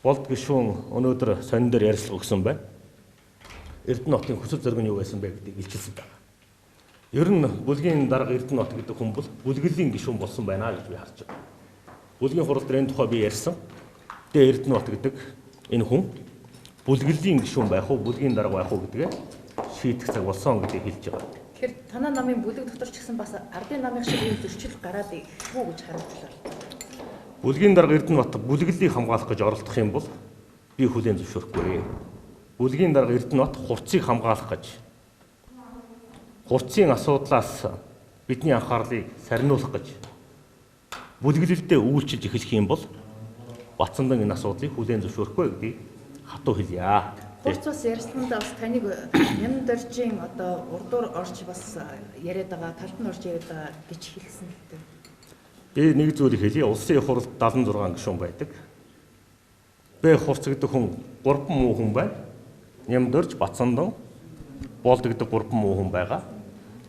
Болд гишүүн өнөөдөр сонин дээр ярилцлага өгсөн байна. Эрдэнэ хотын хүсэл зориг нь юу байсан бэ гэдгийг илчилсэн байна. Ер нь бүлгийн дарга Эрдэнэ хот гэдэг хүн бол бүлгэлийн гишүүн болсон байна гэж би харж байна. Бүлгийн хурал дээр энэ тухай би ярьсан. Тэгээ Эрдэнэ хот гэдэг энэ хүн бүлгэлийн гишүүн байх уу, бүлгийн дарга байх уу гэдгээ шийдэх цаг болсон гэдгийг хэлж байгаа. Тэгэхээр танаа намын бүлэг дотор ч гэсэн бас ардын намын шиг ийм зөрчил гараад ирэх үү гэж харууллаа. Бүлгийн дарга Эрдэнэ хот бүлгэлийг хамгаалах гэж оролдох юм бол би хүлээн зөвшөөрөхгүй. Бүлгийн дарга Эрдэнэ хот хурцыг хамгаалах гэж хурцын асуудлаас бидний анхаарлыг сарниулах гэж бүлгэлэлдээ үйлчилж эхлэх юм бол Батцандан энэ асуудлыг хүлээн зөвшөөрөхгүй гэдгийг хатуу хэлье. Хурц бас ярьсандаа бас таныг ням доржийн одоо урдуур орж бас яриад байгаа, талд нь орж яриад байгаа гэж хэлсэн л дээ. Би нэг зүйлийг хэлье. Улсын их хурлд 76 гишүүн байдаг. Бэ хурц гэдэг хүн 3 муу хүн байна. Нямдөрж, Батцандан, Болд гэдэг 3 муу хүн байгаа.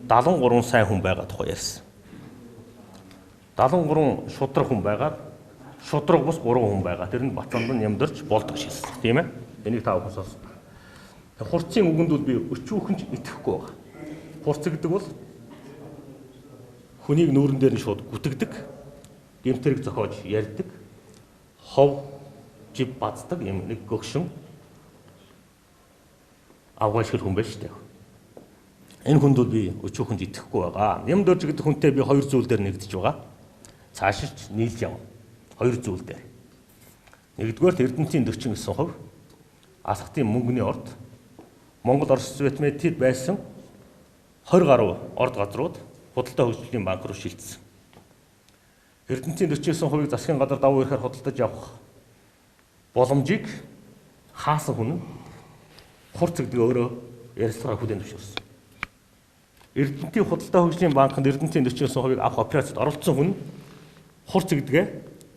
73 сайн хүн байгаа тухай ярьсан. 73 шудраг хүн байгаа. Шудраг бас 3 хүн байгаа. Тэр нь Батцандан, Нямдөрж, Болд гэж хэлсэн. Тийм ээ? Энийг та бүхэн сонсно. Хурцын үгэнд бол би өчүүхэн ч итгэхгүй байгаа. Хурц гэдэг бол хүнийг нүүрэн дээр нь шууд гүтгдэг, гэмтрэг зохиож ярьдаг, хов жив баздаг юм нэг гөгшин авгаашгал хүн байж тээ. Энэ хүнд бол би өчүүхэнд итгэхгүй байгаа. Нямдөрж гэдэг хүнтэй би хоёр зүйл дээр нэгдэж байгаа. Цаашиж нийлж явна. Хоёр зүйл дээр. Нэгдүгээр Эрдэнэтийн 49% Асхтын мөнгөний орд Монгол Орос Советмедид байсан 20 гаруй орд газрууд худалдаа хөгжлийн банк руу шилжсэн. Эрдэнэтийн 49%-ийг засгийн газар давуу ихээр худалдаж авах боломжийг хаасан хүн нь хурц гэдэг өөрөө ярилцлагаар хүлээн зөвшөөрсөн. Эрдэнэтийн худалдаа хөгжлийн банкнд Эрдэнэтийн 49%-ийг авах операцид оролцсон хүн хурц гэдгээ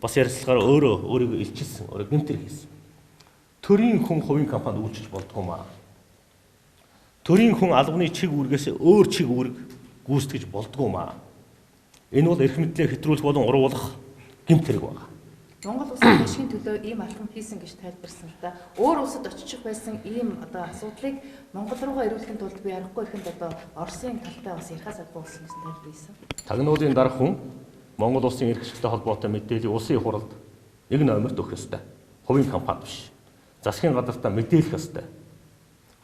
бас ярилцлагаар өөрийгөө илчилсэн, өөрөө гэмтэр хийсэн. Төрийн хүн хувийн компанид үйлчилж болдгоо маа. Төрийн хүн албаны чиг үүргээс өөр чиг үүрэг гүйцэтгэж болдгоо маа. Энэ бол эрх мэдлээ хэтрүүлэх болон урвуулах гэмт хэрэг байна. Монгол улсын ашигын төлөө ийм алхам хийсэн гэж тайлбарсан л да. Өөр улсад очих байсан ийм одоо асуудлыг Монгол руугаа ирүүлэхэд тулд би аргагүй ихэнд одоо Оросын талтай бас ярихаас болсон гэсэн тайлбар хийсэн. Тагнуулын дарга хүн Монгол улсын эрх ашигтай холбоотой мэдээллийг улсын их хурлд нэг номерт өгөх ёстой. Хувийн компани биш. Засгийн газартаа мэдээлэх ёстой.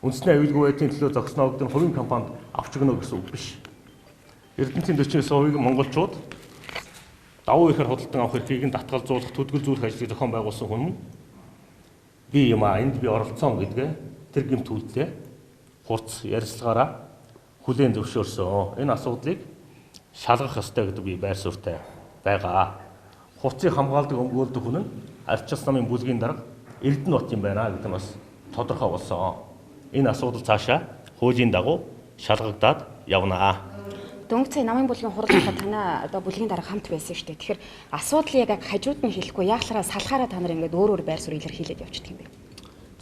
Үндэсний аюулгүй байдлын төлөө зогсноо гэдэг нь хувийн компанид авч өгнө гэсэн үг биш. Эрдэнэтийн 49%-ийг монголчууд давуу ихээр худалдан авах эрхийг нь татгалзуулах, төдгөлзүүлэх ажлыг зохион байгуулсан хүн би юм аа энд би оролцсон гэдгээ тэр гэмт үйлдэлээ хурц ярилцлагаараа хүлээн зөвшөөрсөн. Энэ асуудлыг шалгах ёстой гэдэг би байр суурьтай байгаа. Хурцыг хамгаалдаг өмгөөлдөг хүн нь Арчилсан намын бүлгийн дарга Эрдэнэ хот юм байна гэдэг нь бас тодорхой болсон. Энэ асуудал цаашаа хуулийн дагуу шалгагдаад явнаа. Дөнгөж сая намын бүлгийн хурлынхаа танаа одоо бүлгийн дарга хамт байсан шүү дээ. Тэгэхээр асуудал яг хажууд нь хэлэхгүй яахлаараа салахаараа та нар ингээд өөр байр суурь илэрхийлээд явчихдаг юм бэ?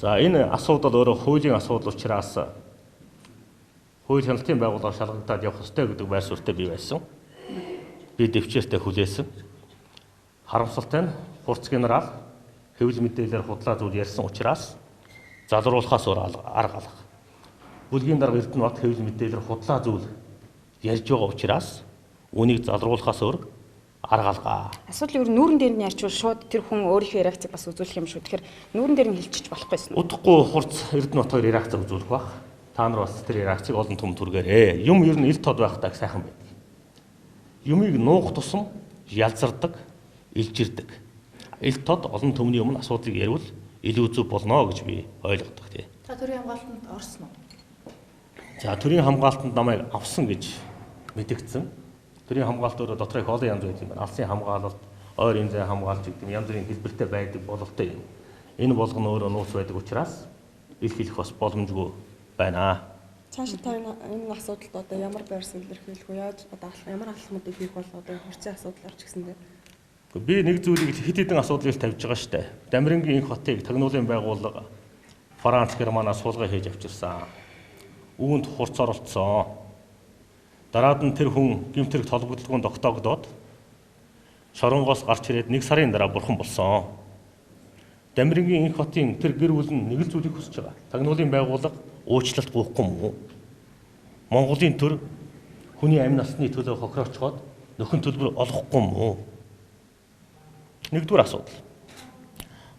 За энэ асуудал өөрөө хуулийн асуудал учраас хууль хяналтын байгууллага шалгагдаад явах ёстой гэдэг байр суурьтай би байсан. Би дэвчээртэй хүлээсэн. Харамсалтай нь хурц генерал хэвлэл мэдээлэлээр худлаа зүйл ярьсан учраас залруулахаас өөр арга алга. Бүлгийн дарга Эрдэнэ хот хэвлэл мэдээлэлээр худлаа зүйл ярьж байгаа учраас үнийг залруулахаас өөр арга алгаа. Асуудал өөр нүүрэн дээр нь ярьчвал шууд тэр хүн өөрийнхөө реакцийг бас үзүүлэх юм шүү. Тэгэхээр нүүрэн дээр нь хэлчих болохгүйсэн. Удахгүй хурц Эрдэнэ хотоор реакц үзүүлэх бах. Та нар бас тэр реакцийг олон түмэнд түргээрээ. Юм ер нь ил тод байхтаа сайхан байдаг. Юмыг нуух тусам ялзардаг, илжирдэг. Ил тод олон түмний өмнө асуудлыг ярил илүү зөв болно гэж би ойлгодог тий. Та төрийн хамгаалтанд орсон уу? За төрийн хамгаалтанд намайг авсан гэж мэдэгдсэн. Төрийн хамгаалт өөрөө дотор их олон янз байд юм байна. Алсын хамгаалалт, ойрын зай хамгаалж гэдэг янз бүрийн хэлбэртэй байдаг бололтой юм. Энэ болгоно өөрөө нууц байдаг учраас ил хэлэх бас боломжгүй байна. Цааш та энэ асуудалд одоо ямар байр суурь илэрхийлэх вэ? Яаж одоо ямар алхмуудыг хийх бол одоо хурцын асуудлаар ч гэсэндээ би нэг зүйлийг хэд хэдэн асуудлыг тавьж байгаа штэ. Дамирынгийн инх хотыг тагнуулын байгууллага Франц Германаас суулгай хийж авчирсан. Үүнд хурц оролцсон. Дараад нь тэр хүн гэмтрэг толгодлогонд тогтоогдоод шоронгоос гарч ирээд 1 сарын дараа бурхан болсон. Дамирынгийн Инх хотын тэр гэр бүл нь нэг л зүйлийг хүсэж байгаа. Тагнуулын байгууллага уучлалт гуйхгүй мүү? Монголын төр хүний амь насны төлөө хохироочхоод нөхөн төлбөр олохгүй мүү? Нэгдүгээр асуудал.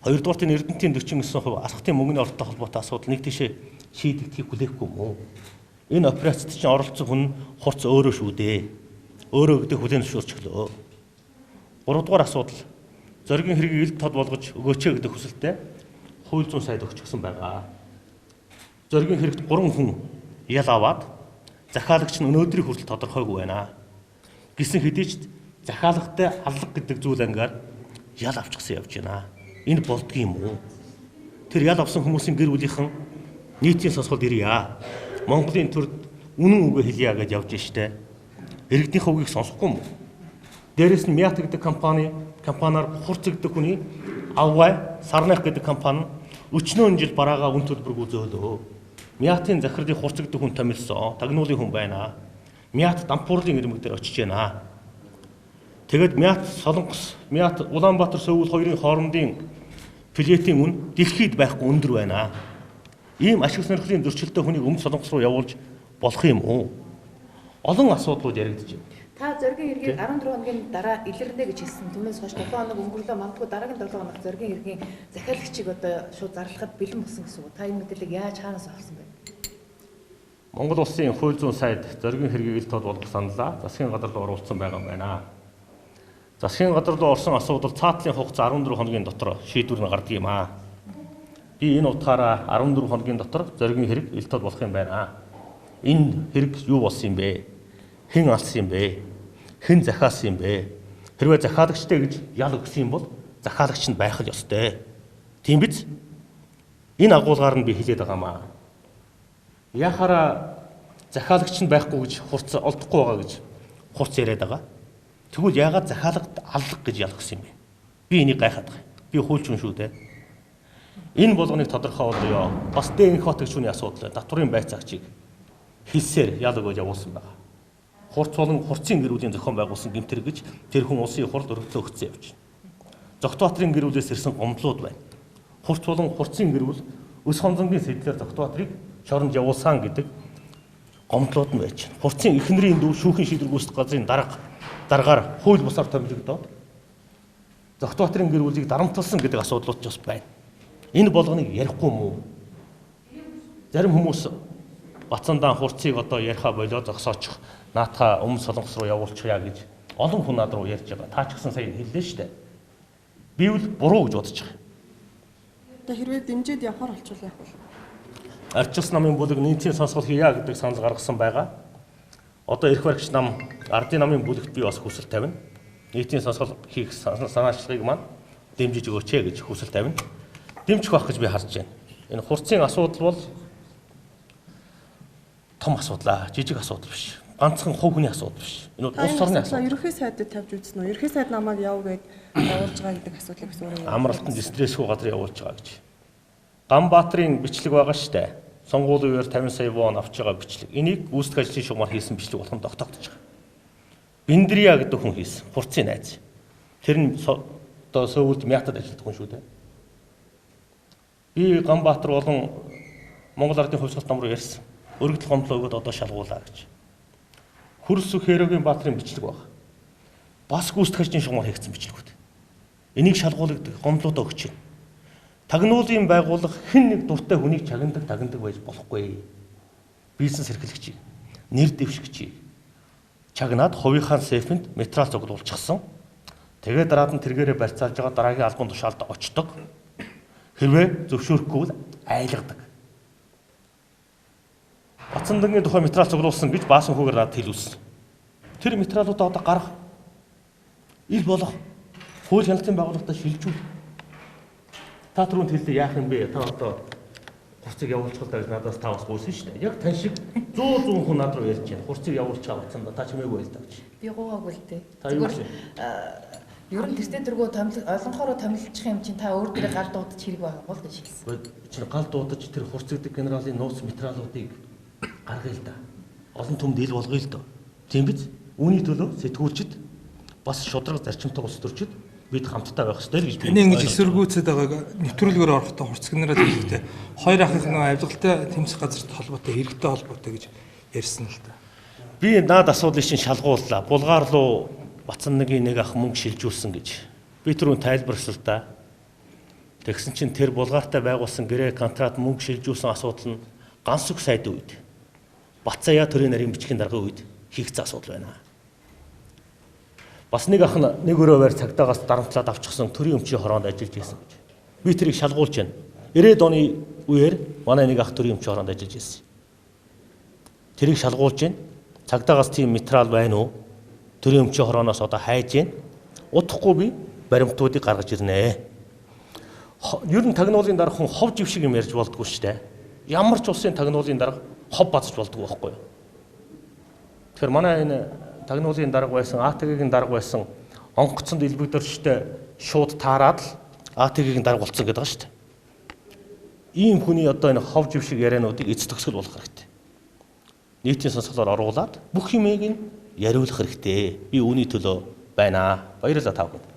Хоёрдугаарт нь Эрдэнэтийн 49% алхтын мөнгөний орлоготой холбоотой асуудал нэг тийшээ шийдэгдхийг хүлээхгүй мүү? Энэ операцид чинь оролцсон хүн хурц өөрөө шүү дээ. Өөрөө гэдэг хүлээн зөвшөөрчлөө. Гуравдугаар асуудал. Зоригийн хэргийг ил тод болгож өгөөч гэдэг хүсэлтэд хууль зүйн сайд өгчихсөн байгаа. Зоригийн хэрэгт 3 хүн ял аваад захиалагч нь өнөөдрийн хүртэл тодорхойгүй байна. Гэсэн хэдий ч захиалагтай аллах гэдэг зүйл ангаар ял авчихсан явж байна. Энэ болдгийм үү? Тэр ял авсан хүмүүсийн гэр бүлийнхэн нийтийн сонсголд ирье. Монголын төрд үнэн үгээ хэлье гэж явж штэ. Иргэдийн хувийг сонсохгүй мүү? Дээрээс нь Мят гэдэг компаниар хурц гэдэг хүний Авгай Сарнах гэдэг компани өчнөө жил бараагаа үн төлбөргүй зөөлөө. Мятын захирлын хурц гэдэг хүн томилсон. Тагнуулын хүн байна. Мят дампуурлын ирмэг дээр очиж байна. Тэгэд Мят Солонгос, Мят Улаанбаатар Сөүл хоёрын хоорондын плетийн үн дэлхийд байхгүй өндөр байна. Ийм ашиг сонирхлын зөрчилтэй хүнийг өмнө Солонгос руу явуулж болох юм уу? Олон асуудлууд яригдж байна. Та зоригийн хэргийг 14 хоногийн дараа илэрнэ гэж хэлсэн. Түүнээс хойш 7 хоног өнгөрлөө, магадгүй дараагийн 7 хоног зоригийн хэргийн захиалагчийг одоо шууд зарлахад бэлэн болсон гэсэн үг. Та энэ мэдээллийг яаж хаанаас авсан бэ? Монгол улсын хууль зүйн сайд зоригийн хэргийг ил тод болгох саналаа засгийн газар руу оруулсан байгаа юм байна. Засгийн газар руу орсон асуудал цаатлын хугацаа 14 хоногийн дотор шийдвэр нь гардаг юм аа. Би энэ утгаараа 14 хоногийн дотор зоригийн хэрэг ил тод болох юм байна. Энэ хэрэг юу болсон юм бэ? Хэн алсан юм бэ? Хэн захиалсан юм бэ? Хэрвээ захиалагчтай гэж ял өгсөн юм бол захиалагч нь байх л ёстой. Тийм биз? Энэ агуулгаар нь би хэлээд байгаамаа. Яхаараа захиалагч нь байхгүй гэж хурц олдохгүй байгаа гэж хурц яриад байгаа. Тэгвэл яагаад захиалагт аллах гэж ялгсан юм бэ? Би энийг гайхаад байгаа. Би хуульч хүн шүү дээ. Энэ болгоныг тодорхойлъё. Бас Дэнх хот гэж хүний асуудал. Татврын байцаагчийг хэлсээр ял өгөөж явуулсан байгаа. Хурц болон хурцын гэр бүлийн зохион байгуулсан гэмтэр гэж тэр хүн улсын хурд өргөдлөө өгсөн явж байна. Зогтбаатрын гэр бүлээс ирсэн гомдлууд байна. Хурц болон хурцын гэр бүл өс хонзонгийн сэтлэр Зогтбаатрыг шоронд явуулсан гэдэг гомдлууд нь байж байна. Хурцын эхнэрийн дүү шүүхийн шийдвэр гүйцэтгэх газрын дараагаар хууль бусаар томилогдоод Зогтбаатрын гэр бүлийг дарамтлсан гэдэг асуудлууд ч бас байна. Энэ болгоныг ярихгүй мүү? Зарим хүмүүс Бацандаан хурцыг одоо яриха болоо зогсоочих. Наатаха өмнө Солонгос руу явуулчихъя гэж олон хүн над руу ярьж байгаа. Та ч гэсэн сая хэллээ шүү дээ. Би бол буруу гэж бодож байгаа. Одоо хэрвээ дэмжиж явахаар болчихвол яах вэ? Арчилсан намын бүлэг нийтийн сонсгол хийя гэдэг санал гаргасан байгаа. Одоо эрх баригч нам ардын намын бүлэгт би бас хүсэл тавина. Нийтийн сонсгол хийх санаачлагыг маань дэмжиж өгөөч гэж хүсэл тавина. Дэмжих байх гэж би харж байна. Энэ хурцын асуудал бол том асуудал, жижиг асуудал биш. Ганцхан хувь хүний асуудал биш. Энэ улс орны асуудал. Ерөнхий сайдад тавьж үзсэн үү? Ерөнхий сайд намайг яв гээд явуулж байгаа гэдэг асуудлыг бас өөрөө. Амралтанд стрессгүй газар явуулж байгаа гэж. Ганбаатарын бичлэг байгаа штэ. Сонгуулийн үеэр 50 сая вон авч байгаа бичлэг. Энийг гүйцэтгэх ажлын шугамар хийсэн бичлэг болох нь тогтоогдож байгаа. Биндрия гэдэг хүн хийсэн. Хурцын найз. Тэр нь одоо Сөүлд Мятад ажилладаг хүн шүү дээ. Би Ганбаатар болон Монгол Ардын хувьсгалт нам руу ярьсан. Өргөдөл гомдлоо өгөөд одоо шалгуулаа гэж. Хөрс Хэрогийн Баатарын бичлэг баг. Бас гүйцэтгэх ажлын шугамар хийгдсэн бичлэгүүд. Энийг шалгуулдаг гомдлуудаа өгч байна. Тагнуулын байгууллага хэн нэг дуртай хүнийг тагнадаг байж болохгүй. Бизнес эрхлэгчийг, нэр дэвшигчийг чагнаад хувийнхаа сейфэнд материал цуглуулчихсан. Тэгээд дараад нь тэргээрээ барьцаалж байгаа дараагийн албан тушаалд очдог. Хэрвээ зөвшөөрөхгүй бол айлгадаг. Бацандангийн тухай материал цуглуулсан гэж баасан хүүгээр надад хэлүүлсэн. Тэр материалуудаа одоо гарах, ил болох, хууль хяналтын байгууллагатай шилжүүл. Та түрүүнд хэлдэг яах юм бэ? Та одоо хурцыг явуулчихлаа гэж надаас та бас гуйсан шүү дээ. Яг тань шиг 100 хүн над руу ярьж байна. Хурцыг явуулчихаа бацанда та чимээгүй л даа гэж. Би гуугаагүй л дээ. Зүгээр ер нь тэртээ дөрвөө олонхороо томилчих юм чинь та өөр дээрээ гал дуудаж хэрэг байгаа бол гэж хэлсэн. Чинь гал дуудаж тэр хурцэгдэг генералын нууц материалуудыг гаргая л да. Олон түмд ил болгоё л доо. Тийм биз? Үүний төлөө сэтгүүлчд бас шудраг зарчимтай улс төрчид бид хамтдаа байх хэрэгтэй л гэж би Таны ингэж эсэргүүцэд байгааг нэвтрүүлгээр орохдоо хурцгнараа хэлэхдээ хоёр ахын нэг авилгалтай тэмцэх газарт холбоотой хэрэгтэй холбоотой гэж ярьсан л та. Би наад асуудлыг чинь шалгууллаа. Булгаар руу Бацанныгийн нэг ах мөнгө шилжүүлсэн гэж. Би түрүүн тайлбарласан л да. Тэгсэн чинь тэр Булгаартай байгуулсан гэрээ контракт мөнгө шилжүүлсэн асуудал нь ганц үг сайдын үед Бацаяа төрийн нарийн бичгийн даргын үед хийгдсэн асуудал байна. Бас нэг ах нь нэг өрөө байр цагдаагаас дарамтлаад авчихсан төрийн өмчийн хороонд ажиллаж байсан гэж. Би тэрийг шалгуулж байна. 90-ад оны үеэр манай нэг ах төрийн өмчийн хороонд ажиллаж байсан. Тэрийг шалгуулж байна. Цагдаагаас тийм материал байна уу? Төрийн өмчийн хорооноос одоо хайж байна. Удахгүй би баримтуудыг гаргаж ирнэ. Ер нь тагнуулын дарга хүн хов жив шиг юм ярьж болдгоо шүү дээ. Ямар ч улсын тагнуулын дарга хов базж болдгоо байхгүй юу? Тэгэхээр манай энэ тагнуулын дарга байсан, АТГ-ийн дарга байсан онгоцонд элбэгдэрчтэй шууд таарад л АТГ-ийн дарга болцсон гэдэг байгаа шүү дээ. Ийм хүний одоо энэ хов жив шиг яриануудыг эц төгсгөл болох хэрэгтэй. Нийтийн сонсголоор оруулаад бүх юмыг нь яриулах хэрэгтэй. Би үүний төлөө байна. Баярлалаа та бүхэнд.